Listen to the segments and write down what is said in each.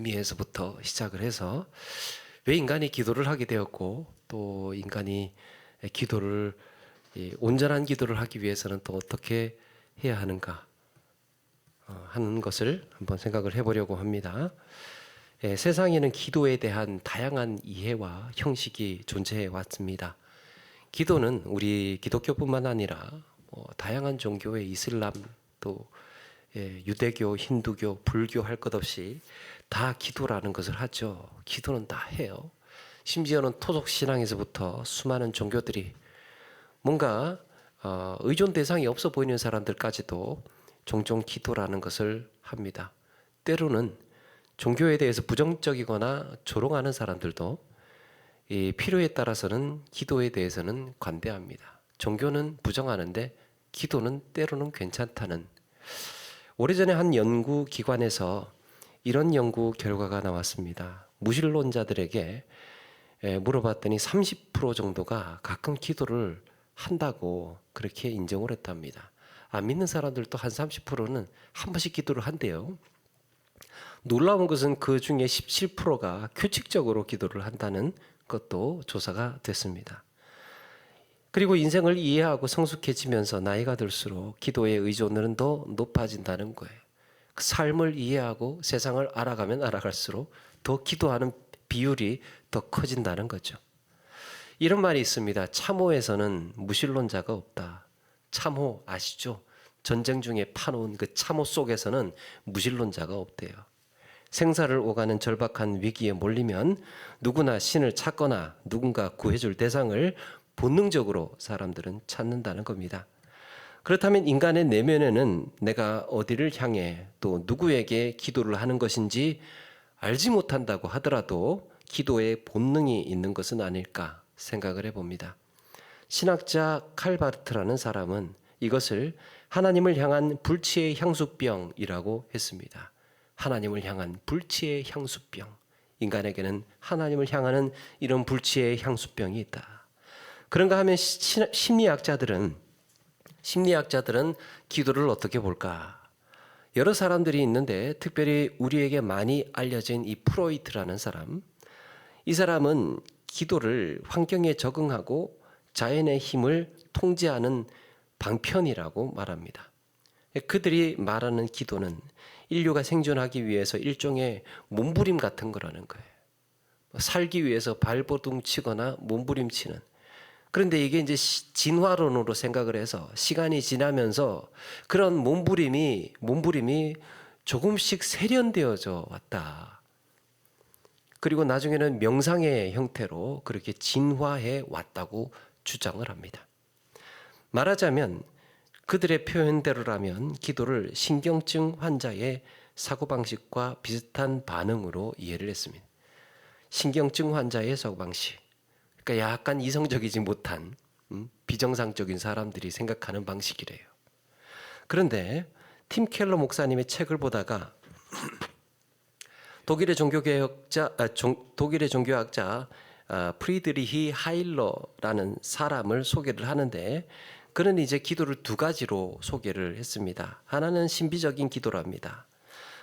의미에서부터 시작을 해서 왜 인간이 기도를 하게 되었고 또 인간이 기도를 온전한 기도를 하기 위해서는 또 어떻게 해야 하는가 하는 것을 한번 생각을 해보려고 합니다. 세상에는 기도에 대한 다양한 이해와 형식이 존재해 왔습니다. 기도는 우리 기독교뿐만 아니라 다양한 종교의 이슬람 또 유대교, 힌두교, 불교 할 것 없이 다 기도라는 것을 하죠. 기도는 다 해요. 심지어는 토속 신앙에서부터 수많은 종교들이 뭔가 의존 대상이 없어 보이는 사람들까지도 종종 기도라는 것을 합니다. 때로는 종교에 대해서 부정적이거나 조롱하는 사람들도 이 필요에 따라서는 기도에 대해서는 관대합니다. 종교는 부정하는데 기도는 때로는 괜찮다는, 오래전에 한 연구기관에서 이런 연구 결과가 나왔습니다. 무신론자들에게 물어봤더니 30% 정도가 가끔 기도를 한다고 그렇게 인정을 했답니다. 안 믿는 사람들도 한 30%는 한 번씩 기도를 한대요. 놀라운 것은 그 중에 17%가 규칙적으로 기도를 한다는 것도 조사가 됐습니다. 그리고 인생을 이해하고 성숙해지면서 나이가 들수록 기도의 의존은 더 높아진다는 거예요. 그 삶을 이해하고 세상을 알아가면 알아갈수록 더 기도하는 비율이 더 커진다는 거죠. 이런 말이 있습니다. 참호에서는 무신론자가 없다. 참호 아시죠? 전쟁 중에 파놓은 그 참호 속에서는 무신론자가 없대요. 생사를 오가는 절박한 위기에 몰리면 누구나 신을 찾거나 누군가 구해줄 대상을 본능적으로 사람들은 찾는다는 겁니다. 그렇다면 인간의 내면에는 내가 어디를 향해 또 누구에게 기도를 하는 것인지 알지 못한다고 하더라도 기도의 본능이 있는 것은 아닐까 생각을 해봅니다. 신학자 칼바르트라는 사람은 이것을 하나님을 향한 불치의 향수병이라고 했습니다. 하나님을 향한 불치의 향수병. 인간에게는 하나님을 향하는 이런 불치의 향수병이 있다. 그런가 하면 심리학자들은 기도를 어떻게 볼까? 여러 사람들이 있는데 특별히 우리에게 많이 알려진 이 프로이트라는 사람, 이 사람은 기도를 환경에 적응하고 자연의 힘을 통제하는 방편이라고 말합니다. 그들이 말하는 기도는 인류가 생존하기 위해서 일종의 몸부림 같은 거라는 거예요. 살기 위해서 발버둥 치거나 몸부림치는. 그런데 이게 이제 진화론으로 생각을 해서 시간이 지나면서 그런 몸부림이 조금씩 세련되어져 왔다. 그리고 나중에는 명상의 형태로 그렇게 진화해 왔다고 주장을 합니다. 말하자면 그들의 표현대로라면 기도를 신경증 환자의 사고방식과 비슷한 반응으로 이해를 했습니다. 신경증 환자의 사고방식. 그러니까 약간 이성적이지 못한 비정상적인 사람들이 생각하는 방식이래요. 그런데 팀 켈러 목사님의 책을 보다가 독일의 종교학자 프리드리히 하일러라는 사람을 소개를 하는데 그는 이제 기도를 두 가지로 소개를 했습니다. 하나는 신비적인 기도랍니다.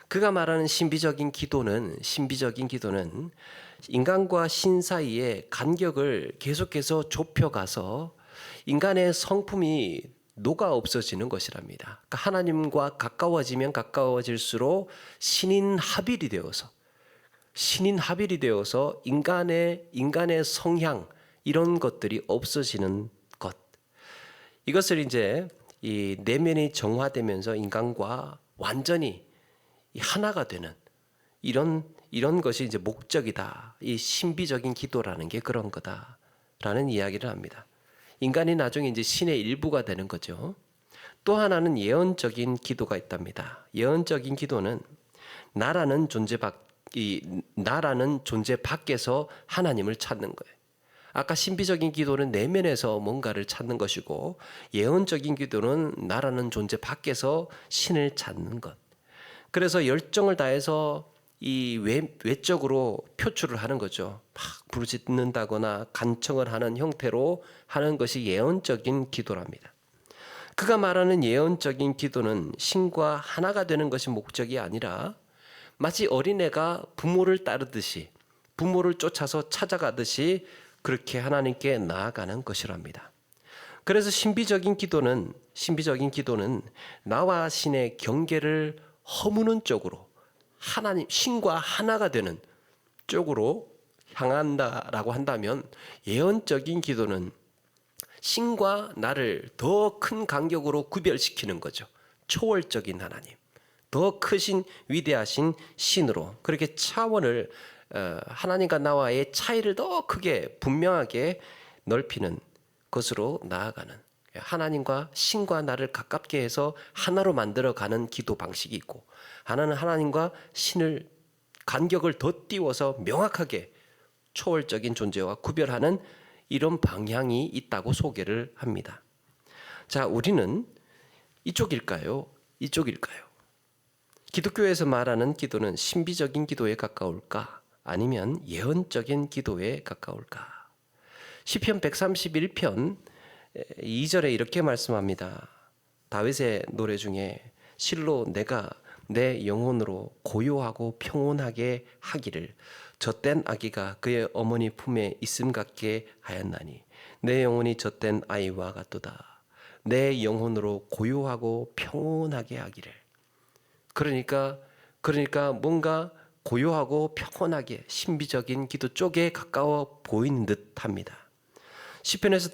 그가 말하는 신비적인 기도는 인간과 신 사이의 간격을 계속해서 좁혀가서 인간의 성품이 녹아 없어지는 것이랍니다. 그러니까 하나님과 가까워지면 가까워질수록 신인 합일이 되어서 인간의 성향 이런 것들이 없어지는 것. 이것을 이제 이 내면이 정화되면서 인간과 완전히 하나가 되는 이런 것이 이제 목적이다. 이 신비적인 기도라는 게 그런 거다라는 이야기를 합니다. 인간이 나중에 이제 신의 일부가 되는 거죠. 또 하나는 예언적인 기도가 있답니다. 예언적인 기도는 나라는 존재 밖에서 하나님을 찾는 거예요. 아까 신비적인 기도는 내면에서 뭔가를 찾는 것이고 예언적인 기도는 나라는 존재 밖에서 신을 찾는 것. 그래서 열정을 다해서 이 외적으로 표출을 하는 거죠. 막 부르짖는다거나 간청을 하는 형태로 하는 것이 예언적인 기도랍니다. 그가 말하는 예언적인 기도는 신과 하나가 되는 것이 목적이 아니라 마치 어린애가 부모를 따르듯이, 부모를 쫓아서 찾아가듯이 그렇게 하나님께 나아가는 것이랍니다. 그래서 신비적인 기도는 나와 신의 경계를 허무는 쪽으로, 하나님, 신과 하나가 되는 쪽으로 향한다라고 한다면, 예언적인 기도는 신과 나를 더 큰 간격으로 구별시키는 거죠. 초월적인 하나님, 더 크신 위대하신 신으로, 그렇게 차원을 하나님과 나와의 차이를 더 크게 분명하게 넓히는 것으로 나아가는, 하나님과 신과 나를 가깝게 해서 하나로 만들어가는 기도 방식이 있고, 하나는 하나님과 신을 간격을 더 띄워서 명확하게 초월적인 존재와 구별하는 이런 방향이 있다고 소개를 합니다. 자, 우리는 이쪽일까요? 이쪽일까요? 기독교에서 말하는 기도는 신비적인 기도에 가까울까? 아니면 예언적인 기도에 가까울까? 시편 131편 2절에 이렇게 말씀합니다. 다윗의 노래 중에 실로 내가 내 영혼으로 고요하고 평온하게 하기를 젖된 아기가 그의 어머니 품에 있음 같게 하였나니 내 영혼이 젖된 아이와 같도다. 내 영혼으로 고요하고 평온하게 하기를. 그러니까 뭔가 고요하고 평온하게 신비적인 기도 쪽에 가까워 보이는 듯합니다. 시편에서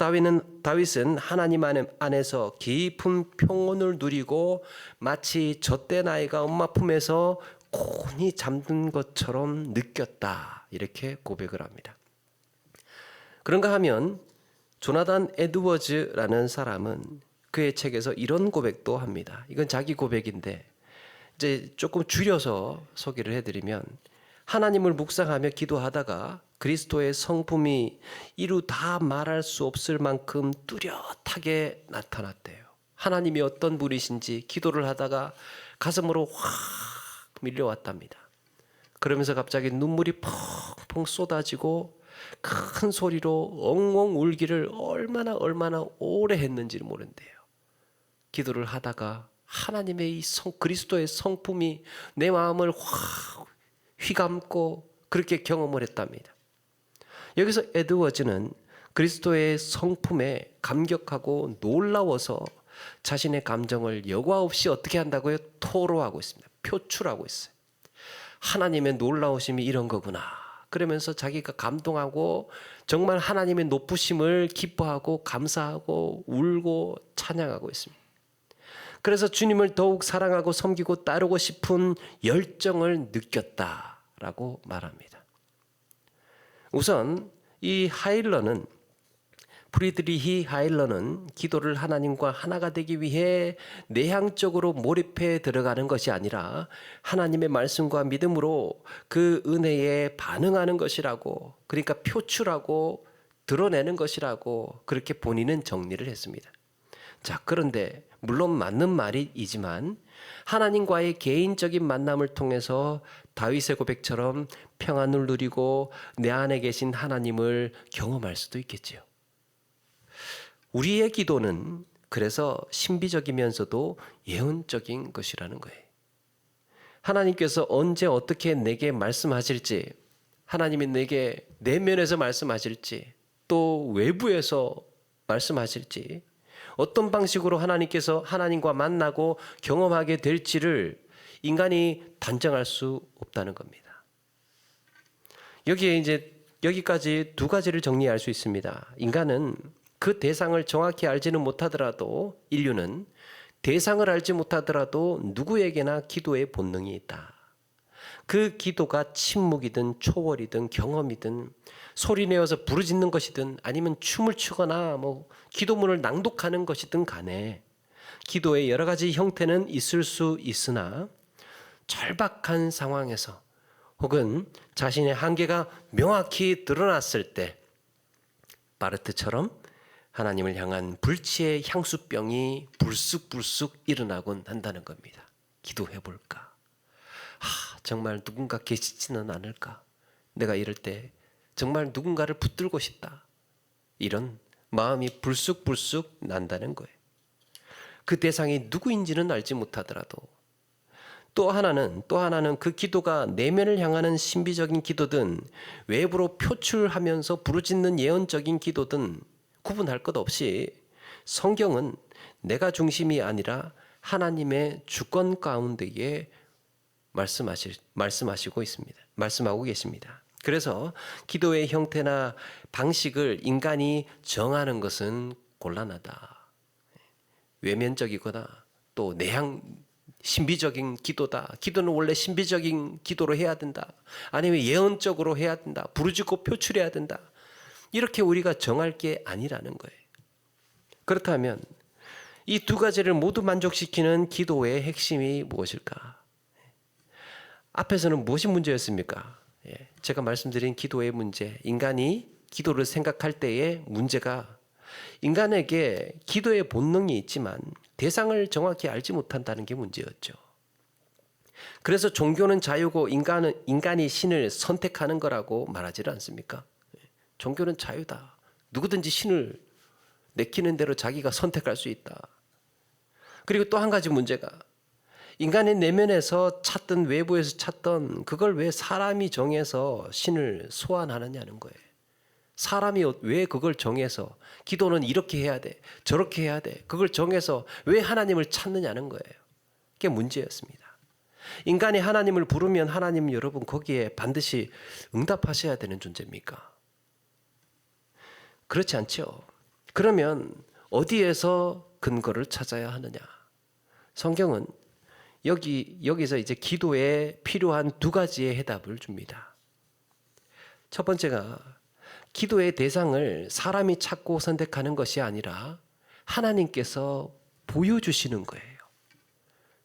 다윗은 하나님 안에서 깊은 평온을 누리고 마치 젖된 아이가 엄마 품에서 곤히 잠든 것처럼 느꼈다, 이렇게 고백을 합니다. 그런가 하면 조나단 에드워즈라는 사람은 그의 책에서 이런 고백도 합니다. 이건 자기 고백인데 이제 조금 줄여서 소개를 해드리면, 하나님을 묵상하며 기도하다가 그리스도의 성품이 이루 다 말할 수 없을 만큼 뚜렷하게 나타났대요. 하나님이 어떤 분이신지 기도를 하다가 가슴으로 확 밀려왔답니다. 그러면서 갑자기 눈물이 펑펑 쏟아지고 큰 소리로 엉엉 울기를 얼마나 오래 했는지를 모른대요. 기도를 하다가 하나님의 이 그리스도의 성품이 내 마음을 확 휘감고 그렇게 경험을 했답니다. 여기서 에드워즈는 그리스도의 성품에 감격하고 놀라워서 자신의 감정을 여과 없이 어떻게 한다고요? 토로하고 있습니다. 표출하고 있어요. 하나님의 놀라우심이 이런 거구나. 그러면서 자기가 감동하고 정말 하나님의 높으심을 기뻐하고 감사하고 울고 찬양하고 있습니다. 그래서 주님을 더욱 사랑하고 섬기고 따르고 싶은 열정을 느꼈다라고 말합니다. 우선 이 프리드리히 하일러는 기도를 하나님과 하나가 되기 위해 내향적으로 몰입해 들어가는 것이 아니라 하나님의 말씀과 믿음으로 그 은혜에 반응하는 것이라고, 그러니까 표출하고 드러내는 것이라고 그렇게 본인은 정리를 했습니다. 자, 그런데 물론 맞는 말이지만 하나님과의 개인적인 만남을 통해서 다윗의 고백처럼 평안을 누리고 내 안에 계신 하나님을 경험할 수도 있겠지요. 우리의 기도는 그래서 신비적이면서도 예언적인 것이라는 거예요. 하나님께서 언제 어떻게 내게 말씀하실지, 하나님이 내게 내면에서 말씀하실지, 또 외부에서 말씀하실지, 어떤 방식으로 하나님께서 하나님과 만나고 경험하게 될지를 인간이 단정할 수 없다는 겁니다. 여기에 이제 여기까지 두 가지를 정리할 수 있습니다. 인간은 그 대상을 정확히 알지는 못하더라도, 인류는 대상을 알지 못하더라도 누구에게나 기도의 본능이 있다. 그 기도가 침묵이든 초월이든 경험이든 소리내어서 부르짖는 것이든 아니면 춤을 추거나 기도문을 낭독하는 것이든 간에 기도의 여러 가지 형태는 있을 수 있으나 절박한 상황에서 혹은 자신의 한계가 명확히 드러났을 때 바르트처럼 하나님을 향한 불치의 향수병이 불쑥불쑥 일어나곤 한다는 겁니다. 기도해 볼까? 정말 누군가 계시지는 않을까? 내가 이럴 때 정말 누군가를 붙들고 싶다. 이런 마음이 불쑥불쑥 난다는 거예요. 그 대상이 누구인지는 알지 못하더라도 또 하나는 그 기도가 내면을 향하는 신비적인 기도든 외부로 표출하면서 부르짖는 예언적인 기도든 구분할 것 없이 성경은 내가 중심이 아니라 하나님의 주권 가운데에 말씀하시고 있습니다. 말씀하고 계십니다. 그래서 기도의 형태나 방식을 인간이 정하는 것은 곤란하다. 외면적이거나 또 내향 신비적인 기도다. 기도는 원래 신비적인 기도로 해야 된다. 아니면 예언적으로 해야 된다. 부르짖고 표출해야 된다. 이렇게 우리가 정할 게 아니라는 거예요. 그렇다면 이 두 가지를 모두 만족시키는 기도의 핵심이 무엇일까? 앞에서는 무엇이 문제였습니까? 제가 말씀드린 기도의 문제, 인간이 기도를 생각할 때의 문제가 인간에게 기도의 본능이 있지만 대상을 정확히 알지 못한다는 게 문제였죠. 그래서 종교는 자유고 인간이 신을 선택하는 거라고 말하지 않습니까? 종교는 자유다. 누구든지 신을 내키는 대로 자기가 선택할 수 있다. 그리고 또 한 가지 문제가 인간의 내면에서 찾든 외부에서 찾든 그걸 왜 사람이 정해서 신을 소환하느냐는 거예요. 사람이 왜 그걸 정해서 기도는 이렇게 해야 돼, 저렇게 해야 돼, 그걸 정해서 왜 하나님을 찾느냐는 거예요. 그게 문제였습니다. 인간이 하나님을 부르면 하나님 여러분 거기에 반드시 응답하셔야 되는 존재입니까? 그렇지 않죠. 그러면 어디에서 근거를 찾아야 하느냐? 성경은 여기서 이제 기도에 필요한 두 가지의 해답을 줍니다. 첫 번째가 기도의 대상을 사람이 찾고 선택하는 것이 아니라 하나님께서 보여주시는 거예요.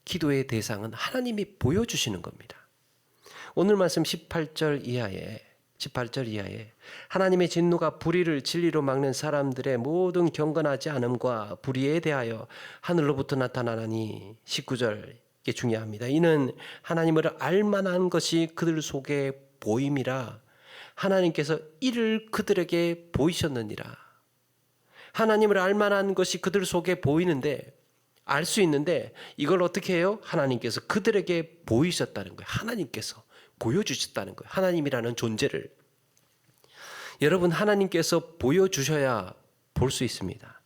기도의 대상은 하나님이 보여주시는 겁니다. 오늘 말씀 18절 이하에 하나님의 진노가 불의를 진리로 막는 사람들의 모든 경건하지 않음과 불의에 대하여 하늘로부터 나타나니 19절 이게 중요합니다. 이는 하나님을 알만한 것이 그들 속에 보임이라 하나님께서 이를 그들에게 보이셨느니라. 하나님을 알만한 것이 그들 속에 보이는데 알 수 있는데 이걸 어떻게 해요? 하나님께서 그들에게 보이셨다는 거예요. 하나님께서 보여주셨다는 거예요. 하나님이라는 존재를. 여러분 하나님께서 보여주셔야 볼 수 있습니다.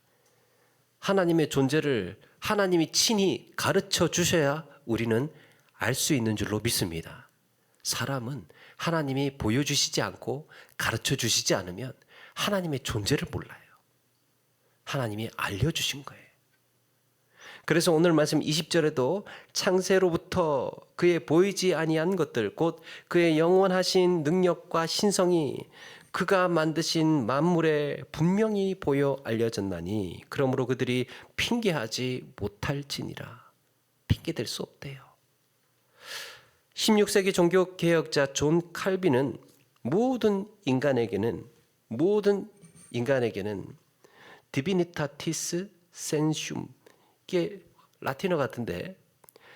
하나님의 존재를 하나님이 친히 가르쳐 주셔야 우리는 알 수 있는 줄로 믿습니다. 사람은 하나님이 보여주시지 않고 가르쳐 주시지 않으면 하나님의 존재를 몰라요. 하나님이 알려주신 거예요. 그래서 오늘 말씀 20절에도 창세로부터 그의 보이지 아니한 것들 곧 그의 영원하신 능력과 신성이 그가 만드신 만물에 분명히 보여 알려졌나니 그러므로 그들이 핑계하지 못할지니라. 핑계댈 수 없대요. 16세기 종교개혁자 존 칼빈은 모든 인간에게는 디비니타티스 센슘 이게 라틴어 같은데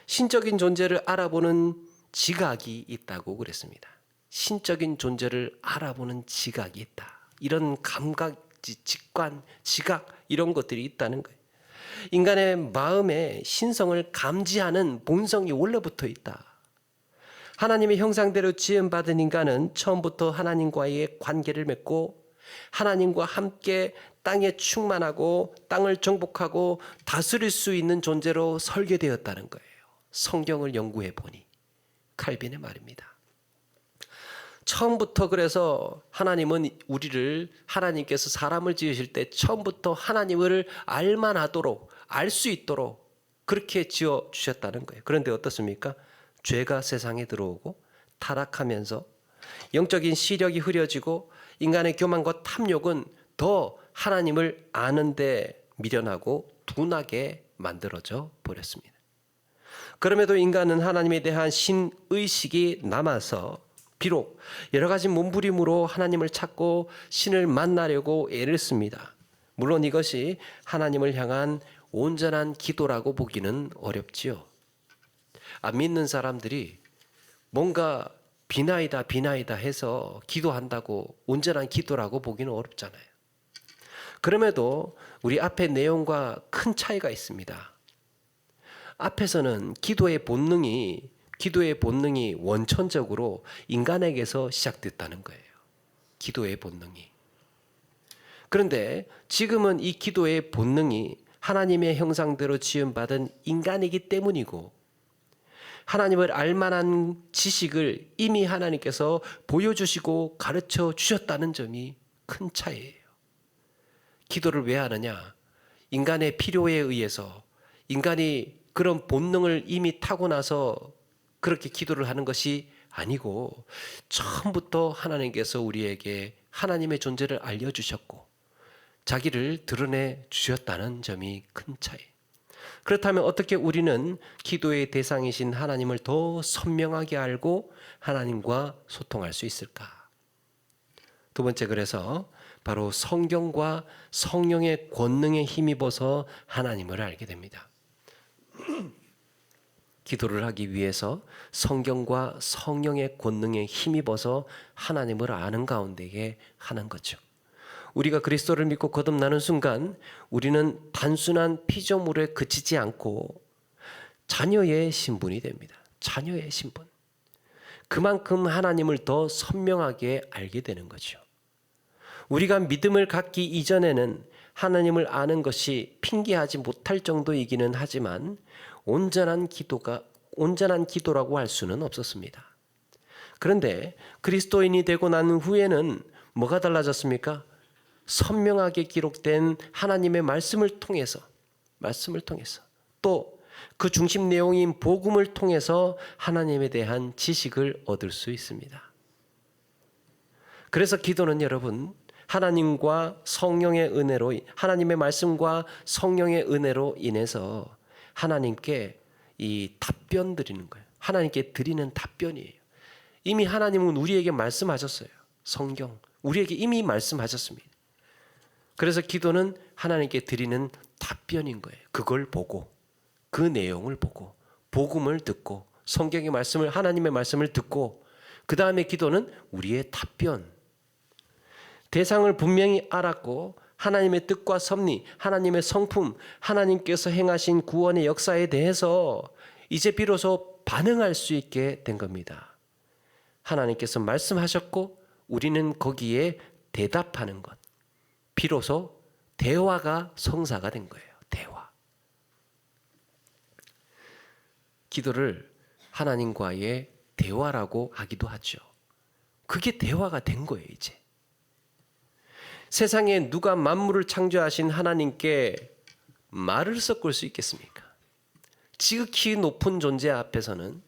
신적인 존재를 알아보는 지각이 있다고 그랬습니다. 신적인 존재를 알아보는 지각이 있다. 이런 감각, 직관, 지각 이런 것들이 있다는 거예요. 인간의 마음에 신성을 감지하는 본성이 원래부터 있다. 하나님의 형상대로 지음받은 인간은 처음부터 하나님과의 관계를 맺고 하나님과 함께 땅에 충만하고 땅을 정복하고 다스릴 수 있는 존재로 설계되었다는 거예요. 성경을 연구해 보니 칼빈의 말입니다. 처음부터 그래서 하나님께서 사람을 지으실 때 처음부터 하나님을 알만하도록 알 수 있도록 그렇게 지어 주셨다는 거예요. 그런데 어떻습니까? 죄가 세상에 들어오고 타락하면서 영적인 시력이 흐려지고 인간의 교만과 탐욕은 더 하나님을 아는데 미련하고 둔하게 만들어져 버렸습니다. 그럼에도 인간은 하나님에 대한 신의식이 남아서 비록 여러 가지 몸부림으로 하나님을 찾고 신을 만나려고 애를 씁니다. 물론 이것이 하나님을 향한 온전한 기도라고 보기는 어렵지요. 안 믿는 사람들이 뭔가 비나이다 해서 기도한다고 온전한 기도라고 보기는 어렵잖아요. 그럼에도 우리 앞의 내용과 큰 차이가 있습니다. 앞에서는 기도의 본능이 기도의 본능이 원천적으로 인간에게서 시작됐다는 거예요. 기도의 본능이. 그런데 지금은 이 기도의 본능이 하나님의 형상대로 지음받은 인간이기 때문이고, 하나님을 알만한 지식을 이미 하나님께서 보여주시고 가르쳐 주셨다는 점이 큰 차이예요. 기도를 왜 하느냐? 인간의 필요에 의해서, 인간이 그런 본능을 이미 타고나서 그렇게 기도를 하는 것이 아니고, 처음부터 하나님께서 우리에게 하나님의 존재를 알려주셨고 자기를 드러내 주셨다는 점이 큰 차이. 그렇다면 어떻게 우리는 기도의 대상이신 하나님을 더 선명하게 알고 하나님과 소통할 수 있을까? 두 번째, 그래서 바로 성경과 성령의 권능에 힘입어서 하나님을 알게 됩니다. 기도를 하기 위해서 성경과 성령의 권능에 힘입어서 하나님을 아는 가운데에 하는 거죠. 우리가 그리스도를 믿고 거듭나는 순간 우리는 단순한 피조물에 그치지 않고 자녀의 신분이 됩니다. 자녀의 신분. 그만큼 하나님을 더 선명하게 알게 되는 거죠. 우리가 믿음을 갖기 이전에는 하나님을 아는 것이 핑계하지 못할 정도이기는 하지만 온전한 기도라고 할 수는 없었습니다. 그런데 그리스도인이 되고 난 후에는 뭐가 달라졌습니까? 선명하게 기록된 하나님의 말씀을 통해서 또 그 중심 내용인 복음을 통해서 하나님에 대한 지식을 얻을 수 있습니다. 그래서 기도는 여러분, 하나님과 성령의 은혜로, 하나님의 말씀과 성령의 은혜로 인해서 하나님께 이 답변 드리는 거예요. 하나님께 드리는 답변이에요. 이미 하나님은 우리에게 말씀하셨어요. 성경 우리에게 이미 말씀하셨습니다. 그래서 기도는 하나님께 드리는 답변인 거예요. 그걸 보고, 그 내용을 보고, 복음을 듣고, 성경의 말씀을, 하나님의 말씀을 듣고, 그 다음에 기도는 우리의 답변. 대상을 분명히 알았고 하나님의 뜻과 섭리, 하나님의 성품, 하나님께서 행하신 구원의 역사에 대해서 이제 비로소 반응할 수 있게 된 겁니다. 하나님께서 말씀하셨고 우리는 거기에 대답하는 것. 비로소 대화가 성사가 된 거예요. 대화. 기도를 하나님과의 대화라고 하기도 하죠. 그게 대화가 된 거예요, 이제. 세상에 누가 만물을 창조하신 하나님께 말을 섞을 수 있겠습니까? 지극히 높은 존재 앞에서는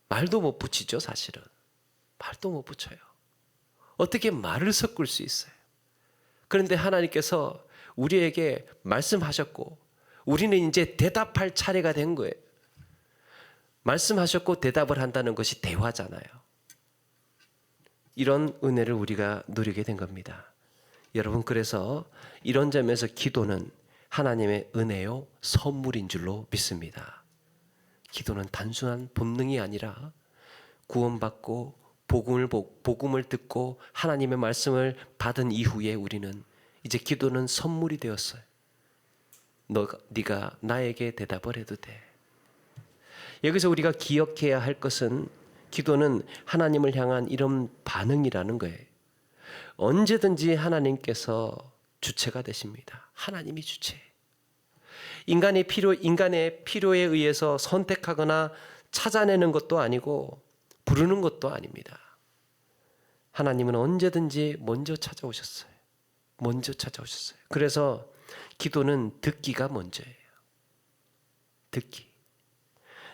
말도 못 붙이죠, 사실은. 말도 못 붙여요. 어떻게 말을 섞을 수 있어요? 그런데 하나님께서 우리에게 말씀하셨고 우리는 이제 대답할 차례가 된 거예요. 말씀하셨고 대답을 한다는 것이 대화잖아요. 이런 은혜를 우리가 누리게 된 겁니다. 여러분, 그래서 이런 점에서 기도는 하나님의 은혜요 선물인 줄로 믿습니다. 기도는 단순한 본능이 아니라 구원받고 복음을 듣고 하나님의 말씀을 받은 이후에 우리는 이제 기도는 선물이 되었어요. 네가 나에게 대답을 해도 돼. 여기서 우리가 기억해야 할 것은 기도는 하나님을 향한 이런 반응이라는 거예요. 언제든지 하나님께서 주체가 되십니다. 하나님이 주체. 인간의 필요에 의해서 선택하거나 찾아내는 것도 아니고 부르는 것도 아닙니다. 하나님은 언제든지 먼저 찾아오셨어요. 그래서 기도는 듣기가 먼저예요. 듣기.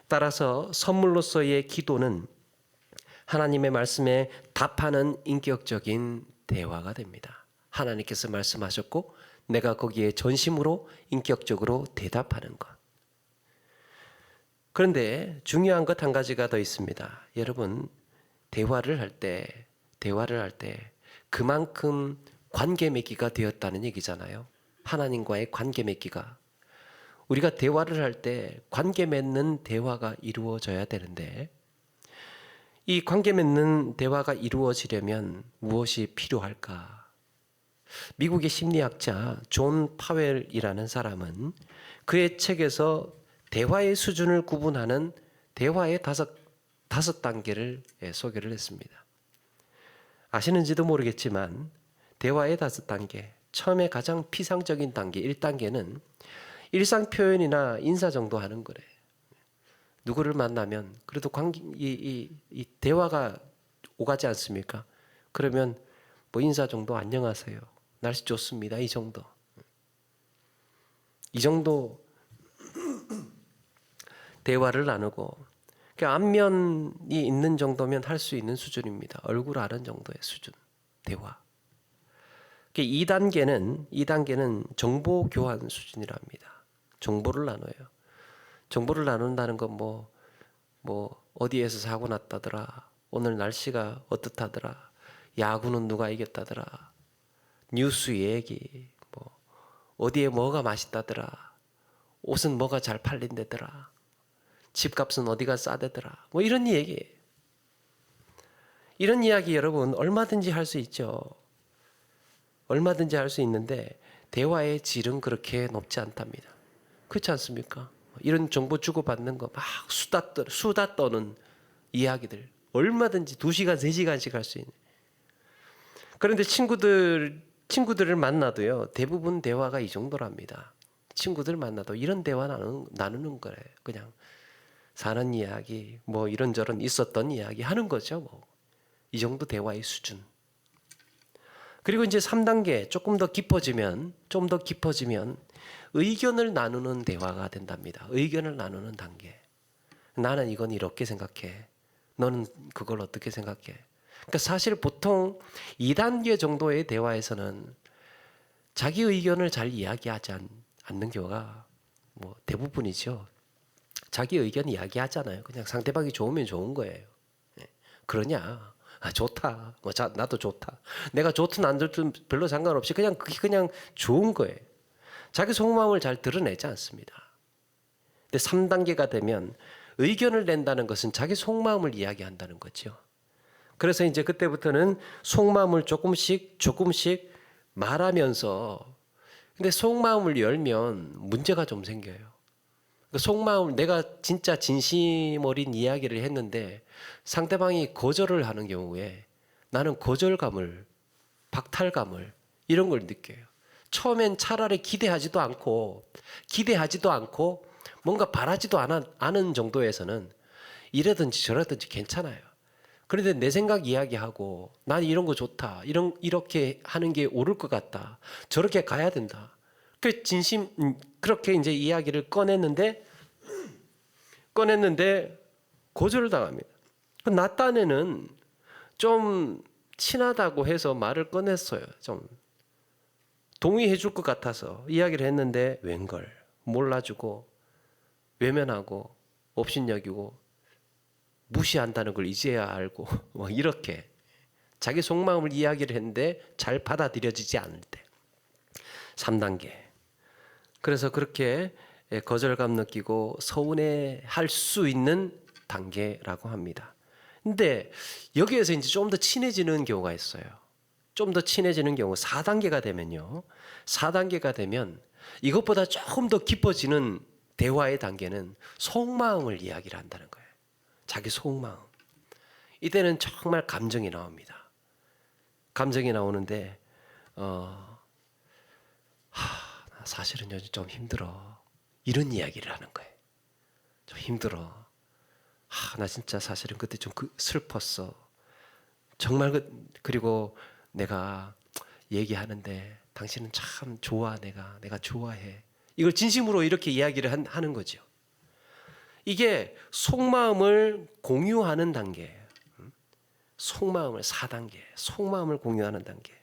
따라서 선물로서의 기도는 하나님의 말씀에 답하는 인격적인 대화가 됩니다. 하나님께서 말씀하셨고 내가 거기에 전심으로 인격적으로 대답하는 것. 그런데 중요한 것 한 가지가 더 있습니다. 여러분, 대화를 할 때 그만큼 관계 맺기가 되었다는 얘기잖아요. 하나님과의 관계 맺기가. 우리가 대화를 할 때 관계 맺는 대화가 이루어져야 되는데 이 관계 맺는 대화가 이루어지려면 무엇이 필요할까? 미국의 심리학자 존 파웰이라는 사람은 그의 책에서 대화의 수준을 구분하는 대화의 다섯 단계를 소개를 했습니다. 아시는지도 모르겠지만 대화의 5단계, 처음에 가장 피상적인 단계 1단계는 일상 표현이나 인사 정도 하는 거래요. 누구를 만나면 그래도 이 대화가 오가지 않습니까? 그러면 뭐 인사 정도, 안녕하세요, 날씨 좋습니다, 이 정도 대화를 나누고, 그러니까 안면이 있는 정도면 할 수 있는 수준입니다. 얼굴 아는 정도의 수준 대화. 2단계는 정보 교환 수준이랍니다. 정보를 나눠요. 정보를 나눈다는 건 뭐 어디에서 사고 났다더라, 오늘 날씨가 어떻다더라, 야구는 누가 이겼다더라, 뉴스 얘기, 뭐 어디에 뭐가 맛있다더라, 옷은 뭐가 잘 팔린다더라, 집값은 어디가 싸대더라, 뭐 이런 얘기예요. 이런 이야기 여러분 얼마든지 할 수 있죠. 얼마든지 할 수 있는데 대화의 질은 그렇게 높지 않답니다. 그렇지 않습니까? 이런 정보 주고받는 거 막 수다 떠는 이야기들 얼마든지 2시간, 3시간씩 할 수 있는. 그런데 친구들을 만나도요, 대부분 대화가 이 정도랍니다. 친구들 만나도 이런 대화 나누는 거래요. 그냥 사는 이야기, 뭐 이런저런 있었던 이야기 하는 거죠. 뭐 이 정도 대화의 수준. 그리고 이제 3단계 조금 더 깊어지면 의견을 나누는 대화가 된답니다. 의견을 나누는 단계. 나는 이건 이렇게 생각해. 너는 그걸 어떻게 생각해? 그러니까 사실 보통 2단계 정도의 대화에서는 자기 의견을 잘 이야기하지 않는 경우가 뭐 대부분이죠. 자기 의견 이야기하잖아요. 그냥 상대방이 좋으면 좋은 거예요. 그러냐? 아, 좋다. 뭐 나도 좋다. 내가 좋든 안 좋든 별로 상관없이 그게 그냥 좋은 거예요. 자기 속마음을 잘 드러내지 않습니다. 근데 3단계가 되면 의견을 낸다는 것은 자기 속마음을 이야기한다는 거죠. 그래서 이제 그때부터는 속마음을 조금씩 말하면서, 근데 속마음을 열면 문제가 좀 생겨요. 속마음, 내가 진짜 진심 어린 이야기를 했는데 상대방이 거절을 하는 경우에 나는 거절감을, 박탈감을, 이런 걸 느껴요. 처음엔 차라리 기대하지도 않고 뭔가 바라지도 않은 정도에서는 이러든지 저러든지 괜찮아요. 그런데 내 생각 이야기하고 난 이런 거 좋다, 이렇게 하는 게 옳을 것 같다, 저렇게 가야 된다, 그렇게 이제 이야기를 꺼냈는데 거절을 당합니다. 나 딴에는 좀 친하다고 해서 말을 꺼냈어요. 좀 동의해 줄 것 같아서 이야기를 했는데 웬걸 몰라주고 외면하고 업신여기고 무시한다는 걸 이제야 알고 뭐 이렇게 자기 속마음을 이야기를 했는데 잘 받아들여지지 않을 때 3단계. 그래서 그렇게 거절감 느끼고 서운해할 수 있는 단계라고 합니다. 근데 여기에서 이제 좀 더 친해지는 경우가 있어요. 좀 더 친해지는 경우 4단계가 되면요. 4단계가 되면 이것보다 조금 더 깊어지는 대화의 단계는 속마음을 이야기를 한다는 거예요. 자기 속마음. 이때는 정말 감정이 나옵니다. 감정이 나오는데 사실은 요즘 좀 힘들어. 이런 이야기를 하는 거예요. 좀 힘들어. 나 진짜 사실은 그때 좀 슬펐어. 정말 그리고 내가 얘기하는데 당신은 참 좋아. 내가 좋아해. 이걸 진심으로 이렇게 이야기를 하는 거죠. 이게 속마음을 공유하는 단계예요. 속마음을 4단계, 속마음을 공유하는 단계.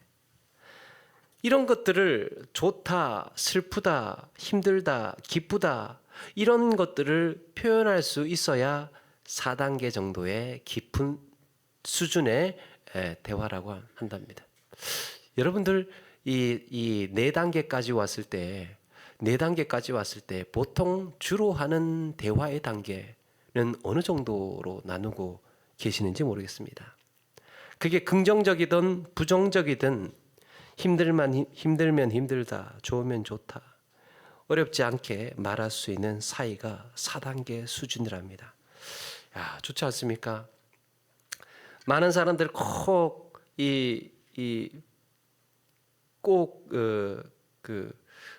이런 것들을 좋다, 슬프다, 힘들다, 기쁘다, 이런 것들을 표현할 수 있어야 4단계 정도의 깊은 수준의 대화라고 한답니다. 여러분들 이 4단계까지 왔을 때 보통 주로 하는 대화의 단계는 어느 정도로 나누고 계시는지 모르겠습니다. 그게 긍정적이든 부정적이든 힘들면 힘들다, 좋으면 좋다, 어렵지 않게 말할 수 있는 사이가 4단계 수준이랍니다. 야, 좋지 않습니까? 많은 사람들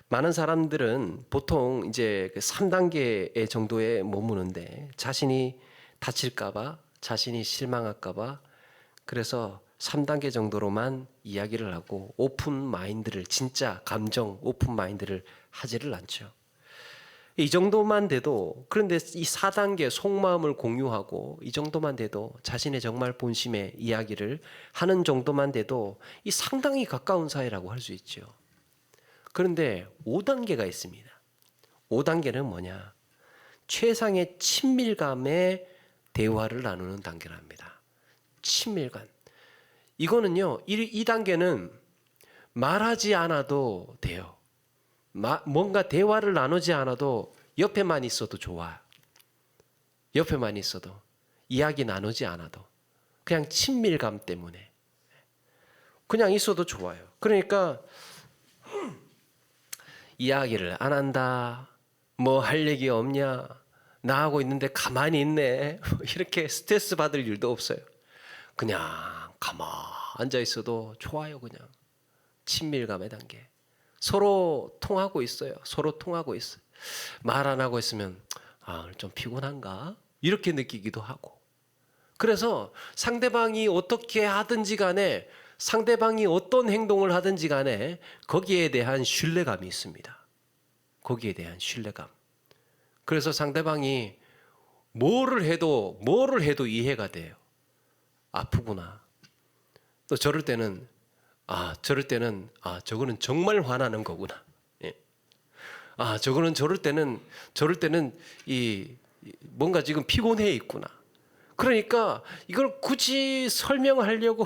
많은 사람들은 보통 이제 그 3단계 정도에 머무는데 자신이 다칠까봐, 자신이 실망할까봐 그래서 3단계 정도로만 이야기를 하고 오픈 마인드를, 진짜 감정 오픈 마인드를 하지를 않죠. 이 정도만 돼도, 그런데 이 4단계 속마음을 공유하고 이 정도만 돼도, 자신의 정말 본심의 이야기를 하는 정도만 돼도 이 상당히 가까운 사이라고 할 수 있죠. 그런데 5단계가 있습니다. 5단계는 뭐냐? 최상의 친밀감의 대화를 나누는 단계랍니다. 친밀감. 이거는요, 이 단계는 말하지 않아도 돼요. 뭔가 대화를 나누지 않아도 옆에만 있어도 좋아요. 옆에만 있어도, 이야기 나누지 않아도, 그냥 친밀감 때문에 그냥 있어도 좋아요. 그러니까 이야기를 안 한다, 뭐 할 얘기 없냐, 나하고 있는데 가만히 있네, 이렇게 스트레스 받을 일도 없어요. 그냥 가만히 앉아 있어도 좋아요. 그냥 친밀감의 단계. 서로 통하고 있어요. 서로 통하고 있어요. 말 안 하고 있으면 오늘 좀 피곤한가? 이렇게 느끼기도 하고. 그래서 상대방이 어떻게 하든지 간에, 상대방이 어떤 행동을 하든지 간에 거기에 대한 신뢰감이 있습니다. 거기에 대한 신뢰감. 그래서 상대방이 뭐를 해도 이해가 돼요. 아프구나. 또 저럴 때는 저거는 정말 화나는 거구나. 예. 저럴 때는 뭔가 지금 피곤해 있구나. 그러니까 이걸 굳이 설명하려고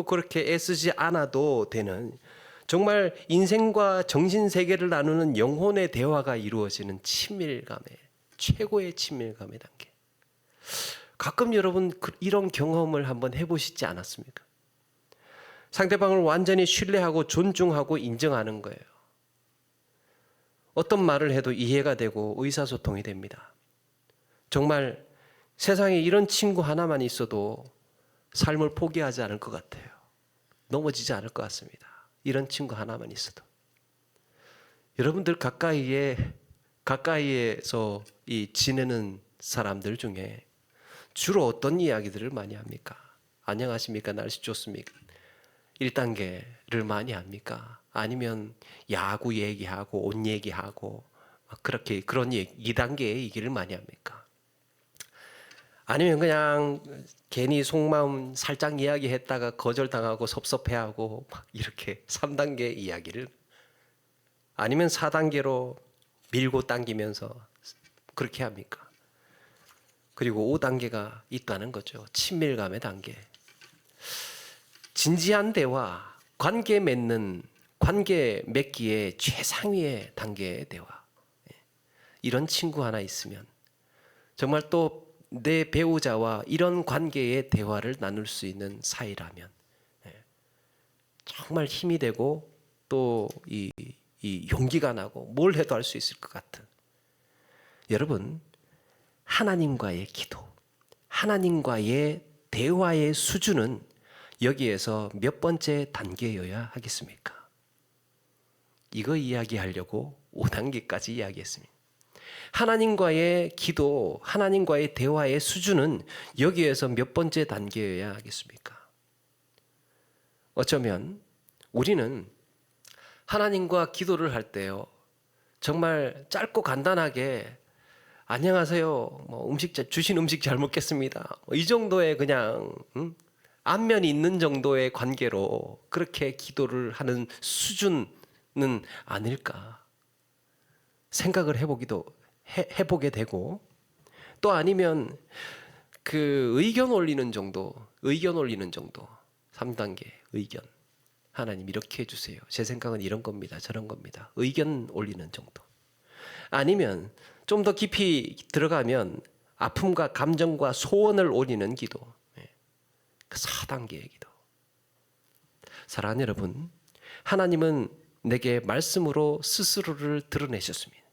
그렇게 애쓰지 않아도 되는, 정말 인생과 정신 세계를 나누는 영혼의 대화가 이루어지는 친밀감의, 최고의 친밀감의 단계. 가끔 여러분 이런 경험을 한번 해보시지 않았습니까? 상대방을 완전히 신뢰하고 존중하고 인정하는 거예요. 어떤 말을 해도 이해가 되고 의사소통이 됩니다. 정말 세상에 이런 친구 하나만 있어도 삶을 포기하지 않을 것 같아요. 넘어지지 않을 것 같습니다. 이런 친구 하나만 있어도. 여러분들 가까이에서 지내는 사람들 중에 주로 어떤 이야기들을 많이 합니까? 안녕하십니까? 날씨 좋습니까? 1단계를 많이 합니까? 아니면 야구 얘기하고 옷 얘기하고 그런 2단계의 얘기를 많이 합니까? 아니면 그냥 괜히 속마음 살짝 이야기했다가 거절당하고 섭섭해하고 막 이렇게 3단계 이야기를, 아니면 4단계로 밀고 당기면서 그렇게 합니까? 그리고 5단계가 있다는 거죠. 친밀감의 단계. 진지한 대화, 관계 맺기의 최상위의 단계의 대화. 이런 친구 하나 있으면, 정말 또 내 배우자와 이런 관계의 대화를 나눌 수 있는 사이라면 정말 힘이 되고 또 이 용기가 나고 뭘 해도 할 수 있을 것 같은. 여러분, 하나님과의 기도, 하나님과의 대화의 수준은 여기에서 몇 번째 단계여야 하겠습니까? 이거 이야기하려고 5단계까지 이야기했습니다. 하나님과의 기도, 하나님과의 대화의 수준은 여기에서 몇 번째 단계여야 하겠습니까? 어쩌면 우리는 하나님과 기도를 할 때요, 정말 짧고 간단하게 안녕하세요, 주신 음식 잘 먹겠습니다, 이 정도의 그냥 안면이 있는 정도의 관계로 그렇게 기도를 하는 수준은 아닐까 생각을 해보게 되고, 또 아니면 그 의견 올리는 정도, 3단계 의견. 하나님 이렇게 해주세요. 제 생각은 이런 겁니다. 저런 겁니다. 의견 올리는 정도. 아니면 좀 더 깊이 들어가면 아픔과 감정과 소원을 올리는 기도. 그 4단계의 기도. 사랑하는 여러분, 하나님은 내게 말씀으로 스스로를 드러내셨습니다.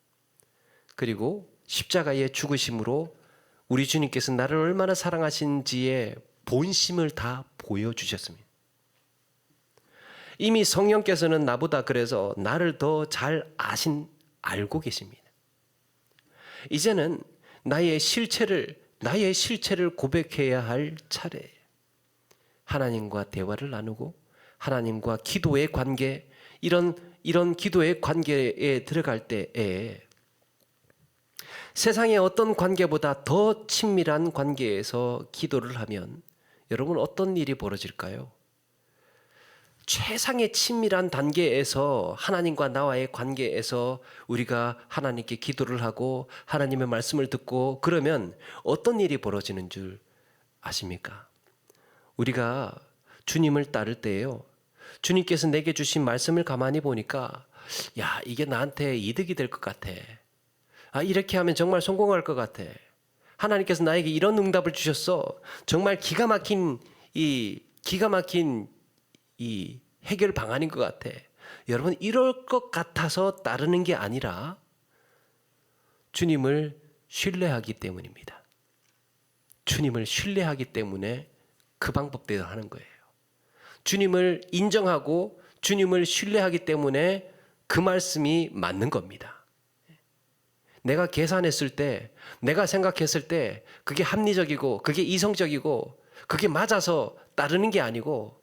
그리고 십자가의 죽으심으로 우리 주님께서 나를 얼마나 사랑하신지의 본심을 다 보여주셨습니다. 이미 성령께서는 나보다 그래서 나를 더 잘 알고 계십니다. 이제는 나의 실체를 고백해야 할 차례예요. 하나님과 대화를 나누고 하나님과 기도의 관계, 이런 기도의 관계에 들어갈 때에 세상의 어떤 관계보다 더 친밀한 관계에서 기도를 하면 여러분 어떤 일이 벌어질까요? 최상의 친밀한 단계에서 하나님과 나와의 관계에서 우리가 하나님께 기도를 하고 하나님의 말씀을 듣고 그러면 어떤 일이 벌어지는 줄 아십니까? 우리가 주님을 따를 때에요, 주님께서 내게 주신 말씀을 가만히 보니까 야, 이게 나한테 이득이 될 것 같아. 이렇게 하면 정말 성공할 것 같아. 하나님께서 나에게 이런 응답을 주셨어. 정말 기가 막힌 이 해결 방안인 것 같아. 여러분, 이럴 것 같아서 따르는 게 아니라 주님을 신뢰하기 때문입니다. 주님을 신뢰하기 때문에 그 방법대로 하는 거예요. 주님을 인정하고 주님을 신뢰하기 때문에 그 말씀이 맞는 겁니다. 내가 계산했을 때, 내가 생각했을 때 그게 합리적이고 그게 이성적이고 그게 맞아서 따르는 게 아니고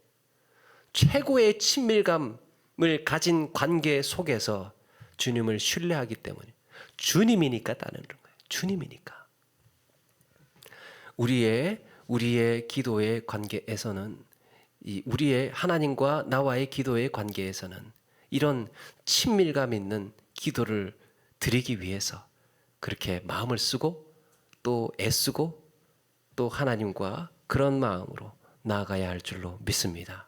최고의 친밀감을 가진 관계 속에서 주님을 신뢰하기 때문에, 주님이니까 따르는 거예요. 주님이니까. 우리의 기도의 관계에서는, 우리의 하나님과 나와의 기도의 관계에서는 이런 친밀감 있는 기도를 드리기 위해서 그렇게 마음을 쓰고 또 애쓰고 또 하나님과 그런 마음으로 나아가야 할 줄로 믿습니다.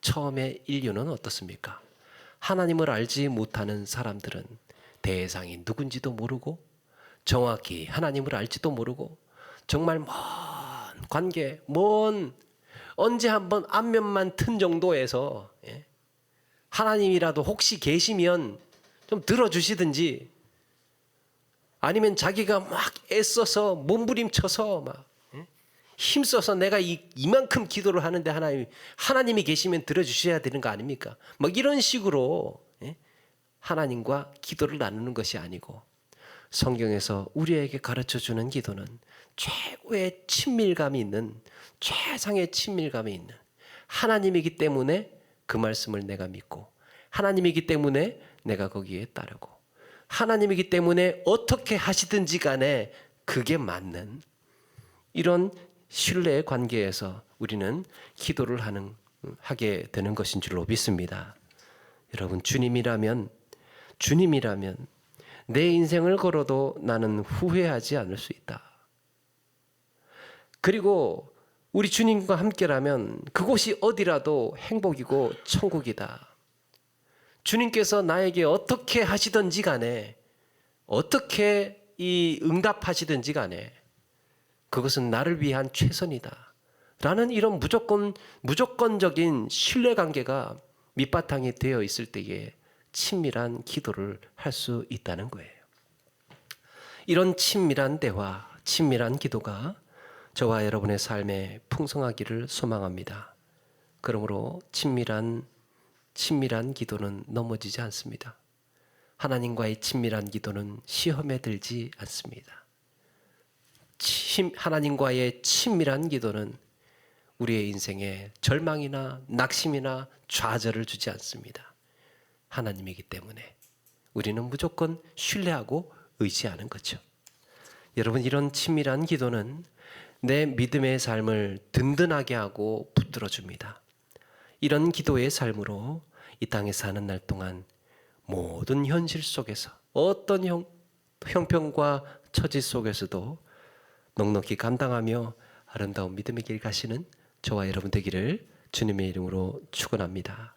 처음에 인류는 어떻습니까? 하나님을 알지 못하는 사람들은 대상이 누군지도 모르고 정확히 하나님을 알지도 모르고 정말 먼 관계, 언제 한번 안면만 튼 정도에서 하나님이라도 혹시 계시면 좀 들어주시든지 아니면 자기가 막 애써서 몸부림쳐서 막 힘써서 내가 이만큼 기도를 하는데 하나님이 계시면 들어주셔야 되는 거 아닙니까? 막 이런 식으로 하나님과 기도를 나누는 것이 아니고 성경에서 우리에게 가르쳐주는 기도는 최고의 친밀감이 있는, 최상의 친밀감이 있는 하나님이기 때문에 그 말씀을 내가 믿고 하나님이기 때문에 내가 거기에 따르고 하나님이기 때문에 어떻게 하시든지 간에 그게 맞는 이런 신뢰의 관계에서 우리는 기도를 하게 되는 것인 줄로 믿습니다. 여러분, 주님이라면 내 인생을 걸어도 나는 후회하지 않을 수 있다. 그리고 우리 주님과 함께라면 그곳이 어디라도 행복이고 천국이다. 주님께서 나에게 어떻게 하시든지 간에, 어떻게 응답하시든지 간에 그것은 나를 위한 최선이다 라는 이런 무조건적인 신뢰관계가 밑바탕이 되어 있을 때에 친밀한 기도를 할 수 있다는 거예요. 이런 친밀한 대화, 친밀한 기도가 저와 여러분의 삶에 풍성하기를 소망합니다. 그러므로 친밀한 기도는 넘어지지 않습니다. 하나님과의 친밀한 기도는 시험에 들지 않습니다. 하나님과의 친밀한 기도는 우리의 인생에 절망이나 낙심이나 좌절을 주지 않습니다. 하나님이기 때문에 우리는 무조건 신뢰하고 의지하는 거죠. 여러분, 이런 친밀한 기도는 내 믿음의 삶을 든든하게 하고 붙들어 줍니다. 이런 기도의 삶으로 이 땅에 사는 날 동안 모든 현실 속에서 어떤 형편과 처지 속에서도 넉넉히 감당하며 아름다운 믿음의 길 가시는 저와 여러분 되기를 주님의 이름으로 축원합니다.